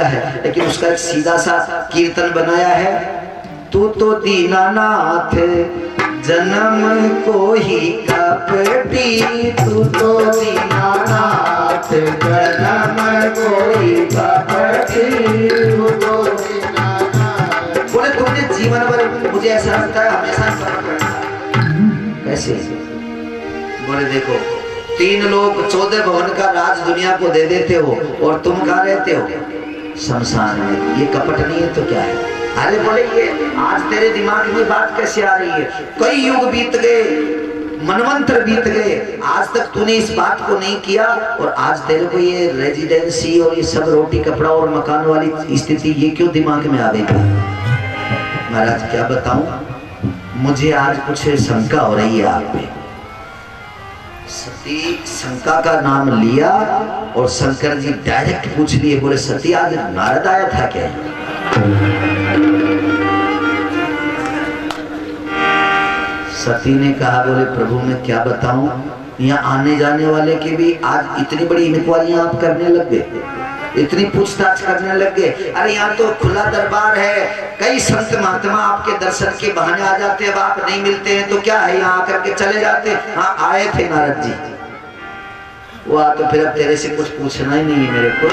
तरीका है, लेकिन उसका एक सीधा सा कीर्तन बनाया है। तू तो दीनानाथ जन्म को ही कपटी, तू तो दीनानाथ जन्म को ही कपटी, तू तो दीनानाथ। बोले तुमने जीवन भर, मुझे ऐसा लगता है हमेशा कैसे? बोले देखो 3 लोग 14 भवन का राज दुनिया को दे देते हो और तुम कहाँ रहते हो? शमशान में। ये कपट नहीं है तो क्या है? अरे बोले ये आज तेरे दिमाग में बात कैसे आ रही है? कई युग बीत गए, मनवंतर बीत गए, आज तक तूने इस बात को नहीं किया और आज तेरे को ये रेजिडेंसी और ये सब रोटी कपड़ा और मकान वाली स्थिति ये क्यों दिमाग में आ गई? महाराज क्या बताऊं, मुझे आज कुछ शंका हो रही है आप पे। सती शंका का नाम लिया और शंकर जी डायरेक्ट पूछ लिए, बोले सती आज नारद आया था क्या? सती ने कहा बोले प्रभु मैं क्या बताऊं, यहाँ आने जाने वाले के भी आज इतनी बड़ी इंक्वायरियां आप करने लग गए, इतनी पूछताछ करने लग गए। अरे यहाँ तो खुला दरबार है, कई संत महात्मा आपके दर्शन के बहाने आ जाते हैं, अब आप नहीं मिलते हैं तो क्या है, यहाँ आकर के चले जाते। हाँ आए थे नारद जी, वो आ तो फिर अब तेरे से कुछ पूछना ही नहीं है मेरे को।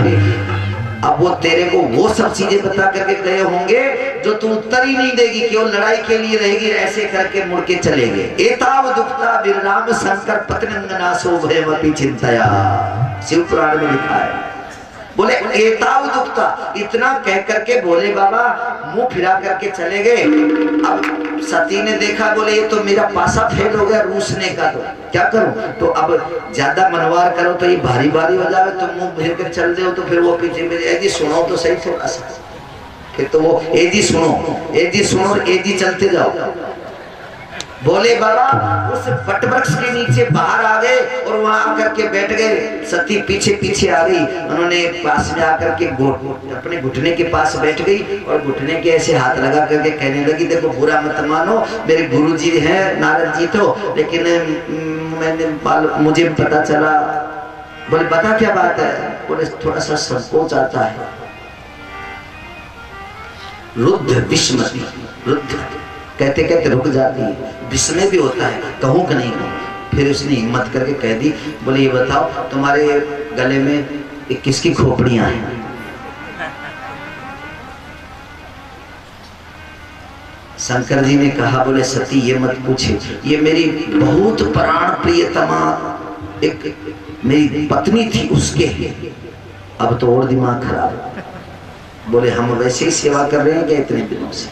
अब वो तेरे को वो सब चीजें बता करके गए होंगे जो तू उत्तर ही नहीं देगी, केवल लड़ाई के लिए रहेगी, ऐसे करके मुड़ के चले गए। एताव दुखता विराम शंकर पत्नीनाशो भयमपि चिंतया, शिव पुराण में लिखा है। बोले एताव दुखता, इतना कह करके भोले बाबा मुंह फिरा करके चले गए। अब सती ने देखा, बोले ये तो मेरा पासा फेल हो गया रूसने का, तो क्या करूं? तो अब ज्यादा मनवार करो तो ये भारी भारी हो जाए, तो मुंह फिर कर चल दो तो फिर वो पीछे में जी सुनो तो सही थोड़ा सा, फिर तो वो ए जी सुनो ए जी चलते जाओ। बोले बाबा उस वट वृक्ष के नीचे बाहर आ गए और वहां आकर के बैठ गए। सती पीछे पीछे आ गई, उन्होंने पास में आकर के अपने घुटने के पास बैठ गई और घुटने के ऐसे हाथ लगा करके कहने लगी देखो बुरा मत मानो, मेरे गुरुजी हैं नारद जी तो, लेकिन मुझे पता चला। बोले बता क्या बात है? बोले थोड़ा सा संकोच आता है। रुद्ध विस्मृति, रुद्ध कहते कहते रुक जाती है, विस्मय भी होता है, कहूं कि नहीं कहूं। फिर उसने हिम्मत करके कह दी, बोले ये बताओ तुम्हारे गले में किसकी खोपड़ियां हैं? शंकर जी ने कहा, बोले सती ये मत पूछे, ये मेरी बहुत प्राण प्रियतमा एक मेरी पत्नी थी उसके। अब तो और दिमाग खराब। बोले हम वैसे ही सेवा कर रहे हैं क्या इतने दिनों से?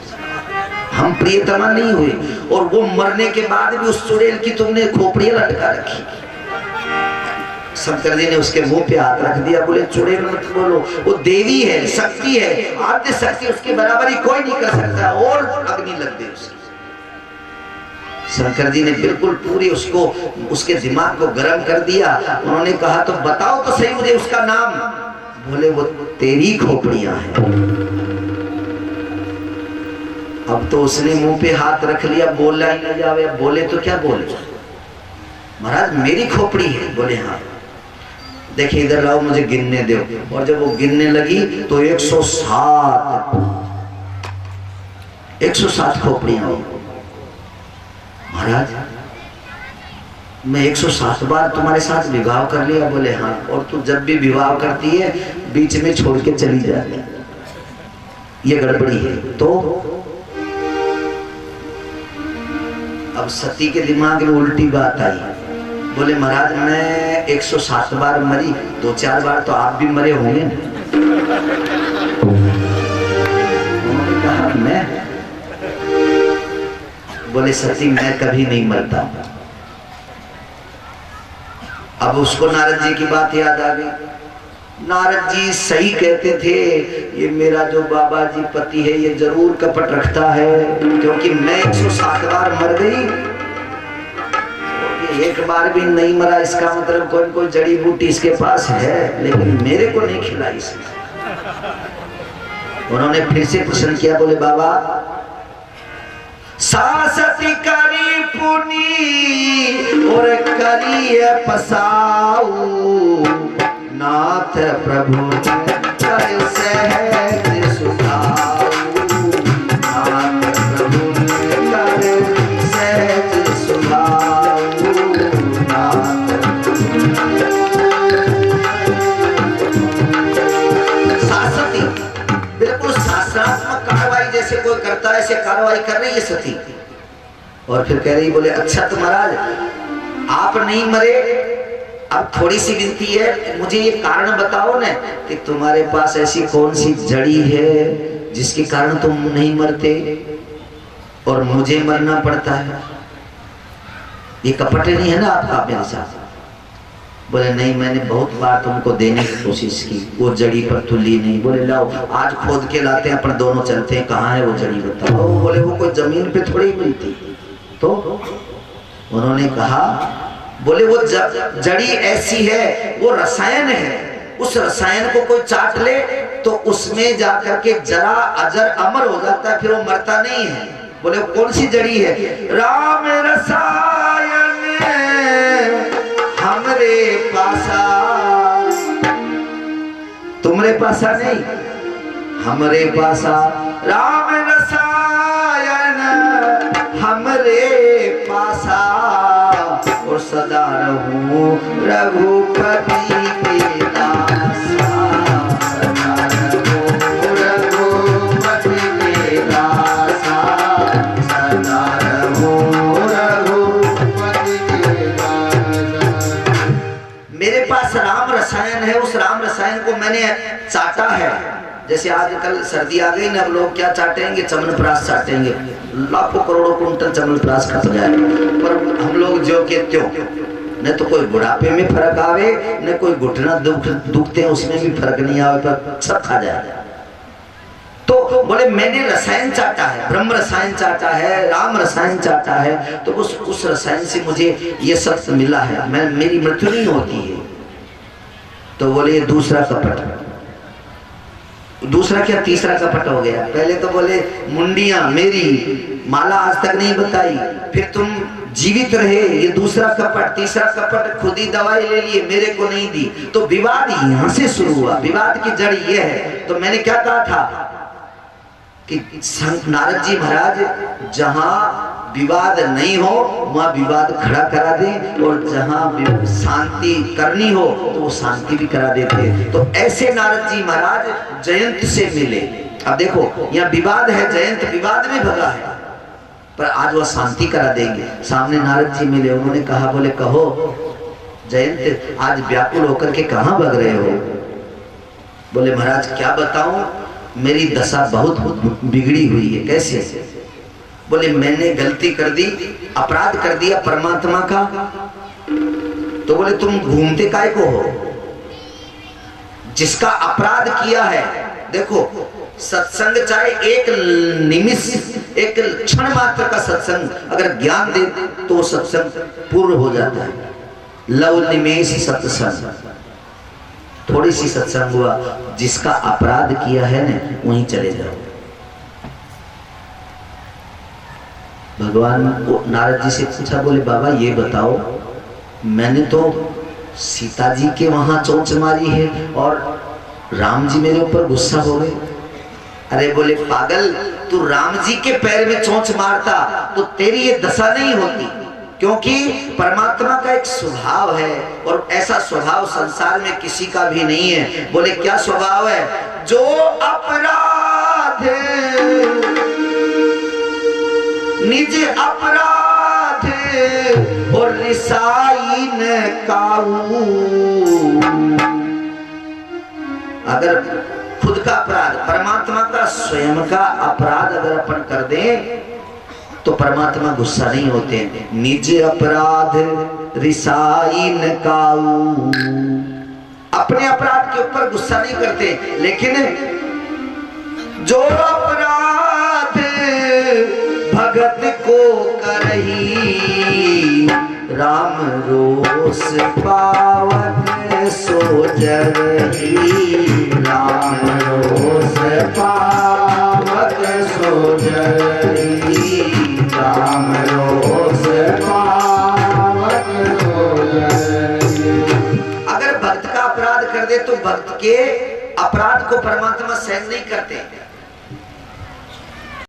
हम प्रियतमा नहीं हुए और वो मरने के बाद भी उस चुड़ैल की तुमने खोपड़ियां लटका रखी। शंकर जी ने उसके मुंह पे हाथ रख दिया, बोले चुड़ैल मत बोलो, वो देवी है, शक्ति है, आद्य शक्ति, उसके बराबरी कोई नहीं कर सकता। और अग्नि लग गई उसकी। शंकर जी ने बिल्कुल पूरी उसको उसके दिमाग को गर्म कर दिया। उन्होंने कहा तो बताओ तो सही मुझे उसका नाम। बोले वो तेरी खोपड़ियां हैं। अब तो उसने मुंह पे हाथ रख लिया, बोला ही न जावे। बोले तो क्या बोले? महाराज मेरी खोपड़ी है। बोले हाँ। देखिए इधर लाओ, मुझे गिनने दो। और जब वो गिनने लगी तो 107 खोपड़ियां हो। महाराज मैं 107 बार तुम्हारे साथ विवाह कर लिया। बोले हाँ। और तू जब भी विवाह करती है बीच में छोड़ के चली जाती, ये गड़बड़ी है। तो अब सती के दिमाग में उल्टी बात आई। बोले महाराज मैं 107 बार मरी, 2-4 बार तो आप भी मरे होंगे। उन्होंने कहा मैं? बोले सती मैं कभी नहीं मरता। अब उसको नारद जी की बात याद आ गई। नारद जी सही कहते थे, ये मेरा जो बाबा जी पति है ये जरूर कपट रखता है, क्योंकि मैं 107 बार मर गई, एक बार भी नहीं मरा, इसका मतलब कोई कोई जड़ी बूटी इसके पास है, लेकिन मेरे को नहीं खिलाई इसने। उन्होंने फिर से प्रश्न किया। बोले बाबा सासती करी पुनी और करी पसाऊ, नाथ प्रभु कर सहज कार्रवाई जैसे कोई करता है ऐसे कार्रवाई कर रही है सती। और फिर कह रही, बोले अच्छा तो महाराज आप नहीं मरे, अब थोड़ी सी विनती है, मुझे ये कारण बताओ ना कि तुम्हारे पास ऐसी कौन सी जड़ी है जिसके कारण तुम नहीं मरते और मुझे मरना पड़ता है। ये कपट नहीं है ना आपका मेरे साथ? बोले नहीं, मैंने बहुत बार तुमको देने की कोशिश की, वो जड़ी पर तुल्ली नहीं। बोले लाओ आज खोद के लाते हैं, अपन दोनों चलते हैं, कहाँ है वो जड़ी बताओ। बोले वो कोई जमीन पे थोड़ी मिलती। तो उन्होंने कहा, बोले वो जड़ी ऐसी है, वो रसायन है, उस रसायन को कोई चाट ले तो उसमें जाकर के जरा अजर अमर हो जाता है, फिर वो मरता नहीं है। बोले वो कौन सी जड़ी है? राम रसायन हमरे पासा, तुमरे पासा नहीं, हमरे पासा। राम रसायन हमरे पासा, और सदा रहूं रघुपति के दासा, सदा रहूं रघुपति के दासा, सदा रहूं रघुपति के दासा। मेरे पास राम रसायन है, उस राम रसायन को मैंने चाटा है। जैसे आजकल सर्दी आ गई ना, अब लोग क्या चाटेंगे? चमनप्राश चाटेंगे, लाखों करोड़ों कुंटल चमनप्राश खप जाए। पर हम लोग जो के त्यों, न तो कोई बुढ़ापे में फर्क आवे, न कोई घुटना दुखते हैं उसमें भी फर्क नहीं आवे, पर सब खा जाए। तो बोले मैंने रसायन चाटा है, ब्रह्म रसायन चाटा है, राम रसायन चाटा है, तो उस रसायन से मुझे ये सब मिला है, मेरी मृत्यु नहीं होती है। तो बोले ये दूसरा कपट। दूसरा क्या तीसरा कपट हो गया? पहले तो बोले मुंडियां मेरी, माला आज तक नहीं बताई, फिर तुम जीवित रहे, ये दूसरा कपट। तीसरा कपट, खुद ही दवाई ले लिए, मेरे को नहीं दी। तो विवाद यहां से शुरू हुआ। विवाद की जड़ ये है। तो मैंने क्या कहा था कि नारद जी महाराज जहां विवाद नहीं हो वहां विवाद खड़ा करा दे, और जहां शांति करनी हो तो वो शांति भी करा देते। तो ऐसे नारद जी महाराज जयंत से मिले। अब देखो यहाँ विवाद है, जयंत विवाद में भगा है, पर आज वह शांति करा देंगे। सामने नारद जी मिले, उन्होंने कहा, बोले कहो जयंत आज व्याकुल होकर के कहाँ भग रहे हो? बोले महाराज क्या बताऊं, मेरी दशा बहुत बिगड़ी हुई है। कैसे? बोले मैंने गलती कर दी, अपराध कर दिया परमात्मा का। तो बोले तुम घूमते काय को हो? जिसका अपराध किया है, देखो सत्संग चाहे एक निमिष, एक क्षण मात्र का सत्संग अगर ज्ञान दे तो सत्संग पूर्ण हो जाता है। लव निमेष सत्संग, थोड़ी सी सत्संग हुआ, जिसका अपराध किया है ना वहीं चले जाओ। भगवान को नारद जी से पूछा, बोले बाबा ये बताओ, मैंने तो सीता जी के वहां चोंच मारी है और राम जी मेरे ऊपर गुस्सा हो गए। अरे बोले पागल, तू राम जी के पैर में चोंच मारता तो तेरी ये दशा नहीं होती, क्योंकि परमात्मा का एक स्वभाव है और ऐसा स्वभाव संसार में किसी का भी नहीं है। बोले क्या स्वभाव है? जो अपराध निज अपराध और रिसाई न काऊ। अगर खुद का अपराध, परमात्मा का स्वयं का अपराध अगर अपन कर दें तो परमात्मा गुस्सा नहीं होते। निज अपराध रिसाई न काऊ, अपने अपराध के ऊपर गुस्सा नहीं करते। लेकिन जो अपराध भगत को करही, राम रोष पावक सो जरही। राम रोष पावक सो जरही, राम रोष पावक सो जरही। अगर भक्त का अपराध कर दे तो भक्त के अपराध को परमात्मा सहन नहीं करते।